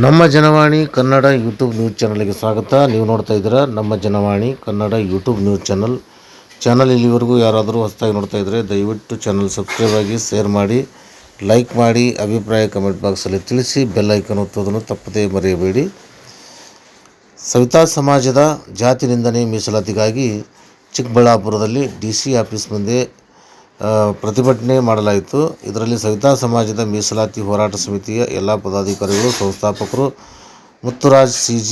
ನಮ್ಮ Janavani Kannada YouTube news ಚಾನಲ್ಗೆ ಸ್ವಾಗತ. ನೀವು ನೋಡ್ತಾ ಇದ್ದೀರಾ ನಮ್ಮ Janavani Kannada YouTube news channel. ಇಲ್ಲಿವರೆಗೂ ಯಾರಾದರೂ ಹೊಸದಾಗಿ ನೋಡ್ತಾ ಇದ್ದರೆ ದಯವಿಟ್ಟು ಚಾನಲ್ ಸಬ್ಸ್ಕ್ರೈಬ್ ಆಗಿ, ಶೇರ್ ಮಾಡಿ, ಲೈಕ್ ಮಾಡಿ, ಅಭಿಪ್ರಾಯ ಕಮೆಂಟ್ ಬಾಕ್ಸಲ್ಲಿ ತಿಳಿಸಿ, ಬೆಲ್ ಐಕನ್ ಒತ್ತೋದನ್ನು ತಪ್ಪದೇ ಮರೆಯಬೇಡಿ. ಸವಿತಾ ಸಮಾಜದ ಜಾತಿ ನಿಂದನೆ ಮೀಸಲಾತಿಗಾಗಿ ಚಿಕ್ಕಬಳ್ಳಾಪುರದಲ್ಲಿ DC ಆಫೀಸ್ ಮುಂದೆ ಪ್ರತಿಭಟನೆ ಮಾಡಲಾಯಿತು. ಇದರಲ್ಲಿ ಸವಿತಾ ಸಮಾಜದ ಮೀಸಲಾತಿ ಹೋರಾಟ ಸಮಿತಿಯ ಎಲ್ಲ ಪದಾಧಿಕಾರಿಗಳು, ಸಂಸ್ಥಾಪಕರು ಮುತ್ತುರಾಜ್ CG,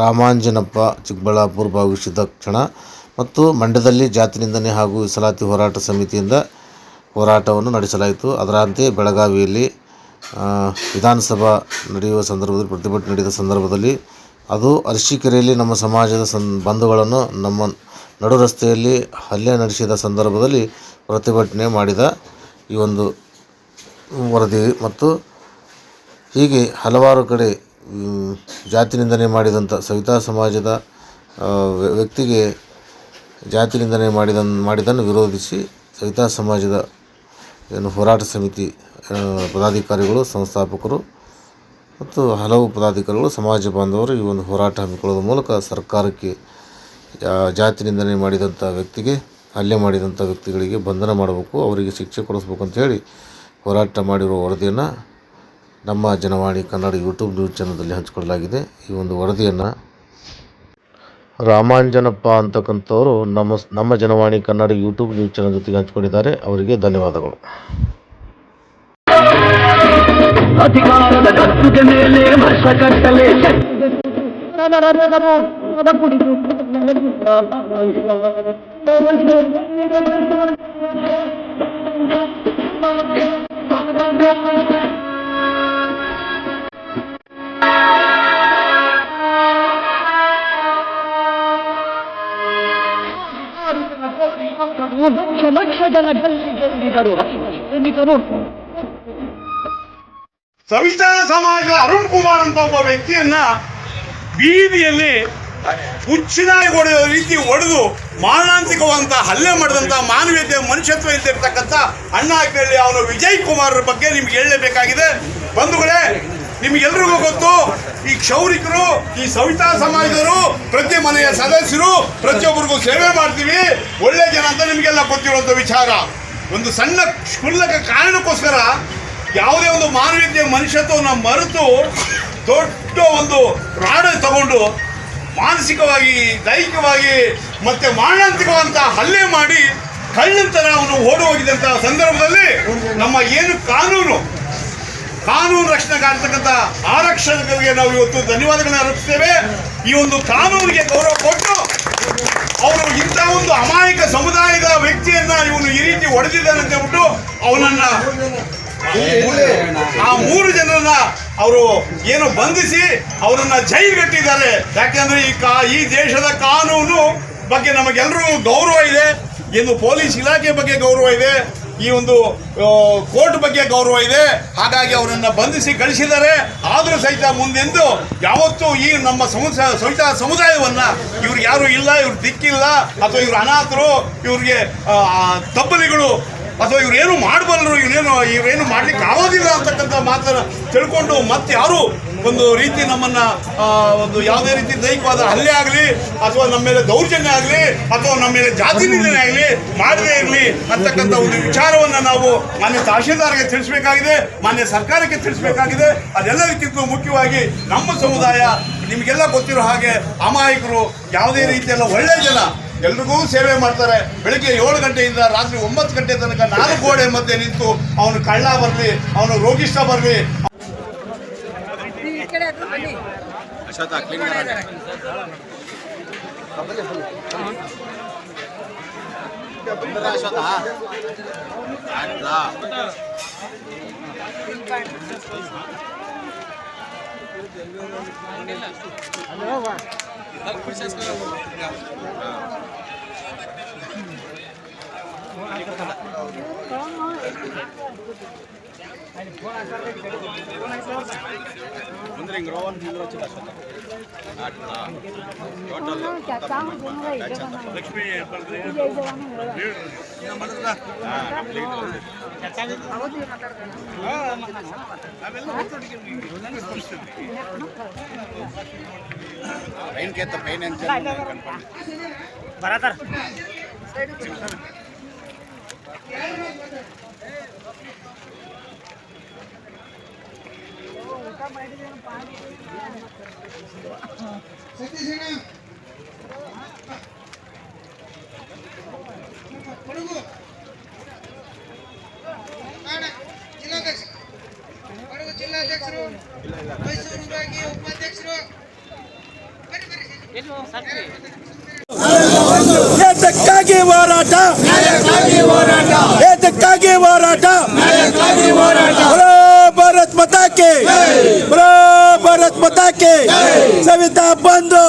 ರಾಮಾಂಜನಪ್ಪ ಚಿಕ್ಕಬಳ್ಳಾಪುರ ಭಾಗವಹಿಸಿದ ಕ್ಷಣ ಮತ್ತು ಮಂಡ್ಯದಲ್ಲಿ ಜಾತಿ ನಿಂದನೆ ಹಾಗೂ ಮೀಸಲಾತಿ ಹೋರಾಟ ಸಮಿತಿಯಿಂದ ಹೋರಾಟವನ್ನು ನಡೆಸಲಾಯಿತು. ಅದರಂತೆ ಬೆಳಗಾವಿಯಲ್ಲಿ ವಿಧಾನಸಭಾ ನಡೆಯುವ ಸಂದರ್ಭದಲ್ಲಿ ಪ್ರತಿಭಟನೆ ನಡೆದ ಸಂದರ್ಭದಲ್ಲಿ ಅದು ಅರಸೀಕೆರೆಯಲ್ಲಿ ನಮ್ಮ ಸಮಾಜದ ಬಂಧುಗಳನ್ನು ನಮ್ಮ ನಡು ರಸ್ತೆಯಲ್ಲಿ ಹಲ್ಲೆ ನಡೆಸಿದ ಸಂದರ್ಭದಲ್ಲಿ ಪ್ರತಿಭಟನೆ ಮಾಡಿದ ಈ ಒಂದು ವರದಿ ಮತ್ತು ಹೀಗೆ ಹಲವಾರು ಕಡೆ ಜಾತಿ ನಿಂದನೆ ಮಾಡಿದಂಥ ಸವಿತಾ ಸಮಾಜದ ವ್ಯಕ್ತಿಗೆ ಜಾತಿ ನಿಂದನೆ ಮಾಡಿದ್ದನ್ನು ವಿರೋಧಿಸಿ ಸವಿತಾ ಸಮಾಜದ ಹೋರಾಟ ಸಮಿತಿ ಪದಾಧಿಕಾರಿಗಳು, ಸಂಸ್ಥಾಪಕರು ಮತ್ತು ಹಲವು ಪದಾಧಿಕಾರಿಗಳು, ಸಮಾಜ ಬಾಂಧವರು ಈ ಒಂದು ಹೋರಾಟ ಹಮ್ಮಿಕೊಳ್ಳೋದ್ರ ಮೂಲಕ ಸರ್ಕಾರಕ್ಕೆ ಜಾತಿ ನಿಂದನೆ ಮಾಡಿದಂಥ ವ್ಯಕ್ತಿಗೆ, ಹಲ್ಲೆ ಮಾಡಿದಂಥ ವ್ಯಕ್ತಿಗಳಿಗೆ ಬಂಧನ ಮಾಡಬೇಕು, ಅವರಿಗೆ ಶಿಕ್ಷೆ ಕೊಡಿಸ್ಬೇಕು ಅಂತೇಳಿ ಹೋರಾಟ ಮಾಡಿರುವ ವರದಿಯನ್ನು ನಮ್ಮ ಜನವಾಣಿ ಕನ್ನಡ ಯೂಟ್ಯೂಬ್ ನ್ಯೂಸ್ ಚಾನಲ್ದಲ್ಲಿ ಹಂಚಿಕೊಳ್ಳಲಾಗಿದೆ. ಈ ಒಂದು ವರದಿಯನ್ನು ರಾಮಾಂಜನಪ್ಪ ಅಂತಕ್ಕಂಥವರು ನಮ್ಮ Janavani Kannada YouTube news channel ಜೊತೆಗೆ ಹಂಚಿಕೊಂಡಿದ್ದಾರೆ. ಅವರಿಗೆ ಧನ್ಯವಾದಗಳು. ಅಧಿಕಾರದ ಗದ್ದುಗೆ ಮೇಲೆ ವರ್ಷ ಕಟ್ಟಲೆ ಲಕ್ಷ ಜನ ಗೆಲ್ಲಿದರು. ಸವಿತಾ ಸಮಾಜ ಅರುಣ್ ಕುಮಾರ್ ಅಂತ ಒಬ್ಬ ವ್ಯಕ್ತಿಯನ್ನ ಬೀದಿಯಲ್ಲಿ ಹುಚ್ಚಿನಾಯಿ ಹೊಡೆಯೋ ರೀತಿ ಹೊಡೆದು ಮಾರಣಾಂತಿಕವಾದಂಥ ಹಲ್ಲೆ ಮಾಡಿದಂಥ ಮಾನವೀಯತೆ, ಮನುಷ್ಯತ್ವ ಇದ್ದಿರ್ತಕ್ಕಂಥ ಅಣ್ಣ ಕೇಳಿ ಅವನು ವಿಜಯ್ ಕುಮಾರ್ ಬಗ್ಗೆ ನಿಮ್ಗೆ ಹೇಳಲೇಬೇಕಾಗಿದೆ. ಬಂಧುಗಳೇ, ನಿಮ್ಗೆಲ್ರಿಗೂ ಗೊತ್ತು, ಈ ಕ್ಷೌರಿಕರು, ಈ ಸವಿತಾ ಸಮಾಜದವರು ಪ್ರತಿ ಮನೆಯ ಸದಸ್ಯರು, ಪ್ರತಿಯೊಬ್ಬರಿಗೂ ಸೇವೆ ಮಾಡ್ತೀವಿ, ಒಳ್ಳೆ ಜನ ಅಂತ ನಿಮಗೆಲ್ಲ ಗೊತ್ತಿರುವಂಥ ವಿಚಾರ. ಒಂದು ಸಣ್ಣ ಕ್ಷುಲ್ಲಕ ಕಾರಣಕ್ಕೋಸ್ಕರ ಯಾವುದೇ ಒಂದು ಮಾನವೀಯತೆ, ಮನುಷ್ಯತ್ವವನ್ನು ಮರೆತು ದೊಡ್ಡ ಒಂದು ರಾಡ ತಗೊಂಡು ಮಾನಸಿಕವಾಗಿ, ದೈಹಿಕವಾಗಿ ಮತ್ತೆ ಮಾರಣಾಂತಿಕವಂತ ಹಲ್ಲೆ ಮಾಡಿ ಕಳ್ಳನ ಥರ ಅವನು ಓಡಿ ಹೋಗಿದ್ದಂಥ ಸಂದರ್ಭದಲ್ಲಿ ನಮ್ಮ ಏನು ಕಾನೂನು ರಕ್ಷಣೆಗಾರ್ತಕ್ಕಂಥ ಆರಕ್ಷಕರಿಗೆ ನಾವು ಇವತ್ತು ಧನ್ಯವಾದಗಳನ್ನ ಅರ್ಪಿಸ್ತೇವೆ. ಈ ಒಂದು ಕಾನೂನಿಗೆ ಗೌರವ ಕೊಟ್ಟು ಅವರು ಇಂಥ ಒಂದು ಅಮಾಯಕ ಸಮುದಾಯದ ವ್ಯಕ್ತಿಯನ್ನ ಇವನು ಈ ರೀತಿ ಹೊಡೆದಿದ್ದಾನೆ ಅಂತ ಹೇಳ್ಬಿಟ್ಟು ಅವನನ್ನ ಆ 3 ಜನರನ್ನ ಅವರು ಏನು ಬಂಧಿಸಿ ಅವರನ್ನ ಜೈಲ್ಗಟ್ಟಿದ್ದಾರೆ. ಯಾಕೆಂದ್ರೆ ಈ ದೇಶದ ಕಾನೂನು ಬಗ್ಗೆ ನಮಗೆಲ್ಲರೂ ಗೌರವ ಇದೆ, ಏನು ಪೊಲೀಸ್ ಇಲಾಖೆ ಬಗ್ಗೆ ಗೌರವ ಇದೆ, ಈ ಒಂದು ಕೋರ್ಟ್ ಬಗ್ಗೆ ಗೌರವ ಇದೆ. ಹಾಗಾಗಿ ಅವರನ್ನ ಬಂಧಿಸಿ ಕಳಿಸಿದ್ದಾರೆ. ಆದರೂ ಸಹಿತ ಮುಂದೆಂದು ಯಾವತ್ತೂ ಈ ನಮ್ಮ ಸವಿತಾ ಸಮುದಾಯವನ್ನ ಇವ್ರಿಗೆ ಯಾರು ಇಲ್ಲ, ಇವ್ರು ದಿಕ್ಕಿಲ್ಲ, ಅಥವಾ ಇವ್ರು ಅನಾಥರು, ಇವ್ರಿಗೆ ತಬ್ಬಲಿಗಳು, ಅಥವಾ ಇವ್ರೇನು ಮಾಡಬಲ್ಲರು, ಇವ್ರೇನು ಮಾಡ್ಲಿಕ್ಕೆ ಆಗೋದಿಲ್ಲ ಅಂತಕ್ಕಂಥ ಮಾತನ್ನ ತಿಳ್ಕೊಂಡು ಮತ್ತೆ ಯಾರು ಒಂದು ರೀತಿ ನಮ್ಮನ್ನ ಒಂದು ಯಾವುದೇ ರೀತಿ ದೈಹಿಕವಾದ ಹಲ್ಲೆ ಆಗಲಿ, ಅಥವಾ ನಮ್ಮ ಮೇಲೆ ದೌರ್ಜನ್ಯ ಆಗಲಿ, ಅಥವಾ ನಮ್ಮ ಮೇಲೆ ಜಾತಿ ನಿಂದನೆ ಆಗಲಿ ಮಾಡದೇ ಇರಲಿ ಅಂತಕ್ಕಂಥ ಒಂದು ವಿಚಾರವನ್ನು ನಾವು ಮಾನ್ಯ ತಹಶೀಲ್ದಾರ್ಗೆ ತಿಳಿಸಬೇಕಾಗಿದೆ, ಮಾನ್ಯ ಸರ್ಕಾರಕ್ಕೆ ತಿಳಿಸಬೇಕಾಗಿದೆ. ಅದೆಲ್ಲದಕ್ಕಿಂತ ಮುಖ್ಯವಾಗಿ ನಮ್ಮ ಸಮುದಾಯ ನಿಮಗೆಲ್ಲ ಗೊತ್ತಿರೋ ಹಾಗೆ ಅಮಾಯಕರು, ಯಾವುದೇ ರೀತಿಯಲ್ಲ ಒಳ್ಳೆಯ ಜನ, ಎಲ್ರಿಗೂ ಸೇವೆ ಮಾಡ್ತಾರೆ. ಬೆಳಿಗ್ಗೆ 7 ಗಂಟೆಯಿಂದ ರಾತ್ರಿ 9 ಗಂಟೆ ತನಕ 4 ಗೋಡೆ ಮಧ್ಯೆ ನಿಂತು ಅವನು ಕಳ್ಳ ಬರಲಿ, ಅವನು ರೋಗಿಷ್ಟ ಬರಲಿ, ಲಕ್ಷ್ಮೀ ಜಿಲ್ಲಾಧ್ಯಕ್ಷರು ಮೈಸೂರು ವಿಭಾಗೀಯ ಉಪಾಧ್ಯಕ್ಷರು ಏತಕ್ಕಾಗಿ ಹೋರಾಟ ಏತಕ್ಕಾಗಿ ಹೋರಾಟ ಬರೋ ಭಾರತ್ ಮಾತಾಕ್ಕೆ ಬರೋ ಭಾರತ್ ಮಾತಾಕ್ಕೆ ಸವಿತಾ ಬಂದು